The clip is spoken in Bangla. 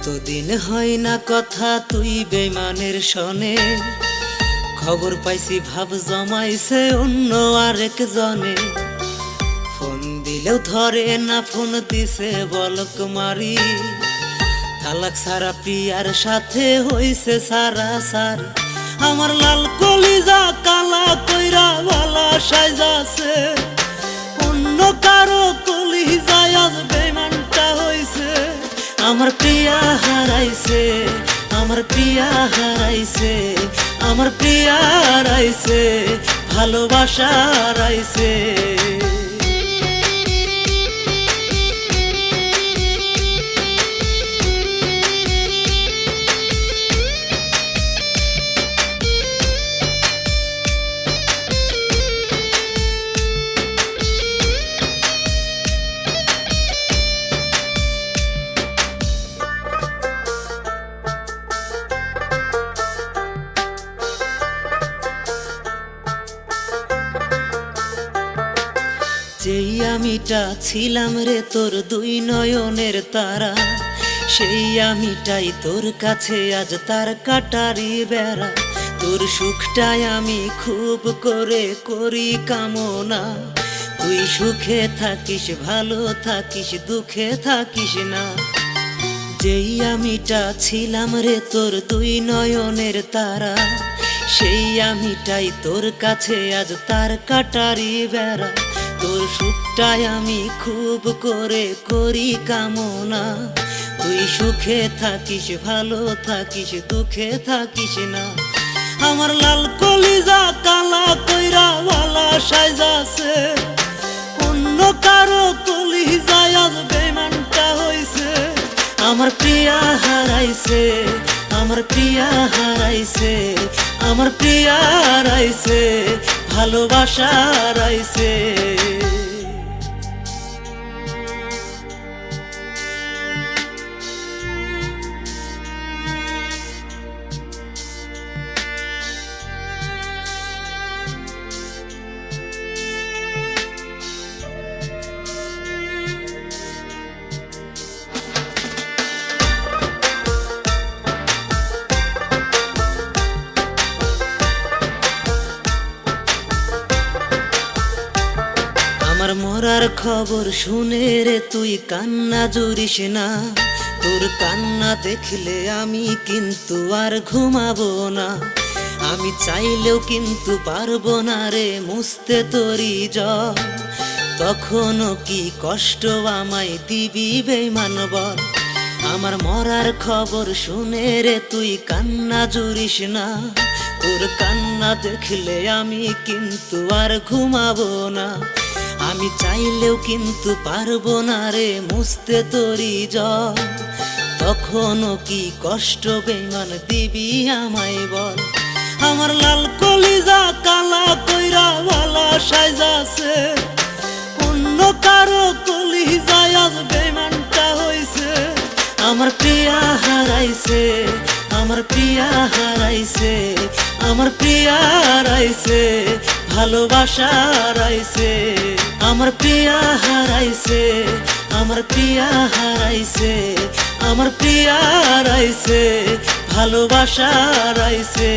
কতদিন হয় না কথা তুই বেইমানের সনে, খবর পাইছি ভাব জমাইছে অন্য আরেক জনে। ফোন দিলেও ধরে না, ফোন দিছে বলক মারি, তালাক সারা প্রিয়ার সাথে হইছে সারা সারি। আমার লাল কলিজা কালা কইরা ভালা সাইজাছে, অন্য কারো কলিজায় আজ বেইমানটা হইছে। আমার প্রিয়া হারাইছে, আমার প্রিয়া হারাইছে, আমার প্রিয়া হারাইছে, ভালোবাসা হারাইছে। যেই আমিটা ছিলাম রে তোর দুই নয়নের তারা, সেই আমিটাই তোর কাছে আজ তার কাটারি বেড়া। তোর সুখটাই আমি খুব করে করি কামনা, তুই সুখে থাকিস ভালো থাকিস দুঃখে থাকিস না। যেই আমিটা ছিলাম রে তোর দুই নয়নের তারা, সেই আমিটাই তোর কাছে আজ তার কাটারি বেড়া। তোর সুখটাই আমি খুব করে করি কামনা, তুই সুখে থাকিস ভালো থাকিস দুঃখে থাকিস না। আমার লাল কলিজা কালা কইরা ভালা সাইজাছে, অন্য কারো কলিজায় আজ বেইমানটা হইছে। আমার প্রিয়া হারাইছে, আমার প্রিয়া হারাইছে, আমার প্রিয়া হারাইছে, ভালোবাসা হারাইছে। আমার মরার খবর শুনে রে তুই কান্না জুড়িস না, তোর কান্না দেখলে আমি কিন্তু আর ঘুমাবো না। আমি চাইলেও কিন্তু পারবো না রে মুছতে তোরই জল, তখনও কি কষ্ট আমায় দিবি বেইমান বল। আমার মরার খবর শুনে রে তুই কান্না জুড়িস না, তোর কান্না দেখলে আমি কিন্তু আর ঘুমাবো না। আমি চাইলেও কিন্তু পারবো না রে মুছতে তোরই জল, তখনও কি কষ্ট বেইমান দিবি আমায় বল। আমার লাল কলিজা কালা কইরা ভালা সাইজাছে, অন্য কারো কলিজায় আজ বেইমানটা হইছে। আমার প্রিয়া হারাইছে, আমার প্রিয়া হারাইছে, আমার প্রিয়া হারাইছে, ভালোবাসা হারাইছে। আমার প্রিয়া হারাইছে, আমার প্রিয়া হারাইছে, আমার প্রিয়া হারাইছে, ভালোবাসা হারাইছে।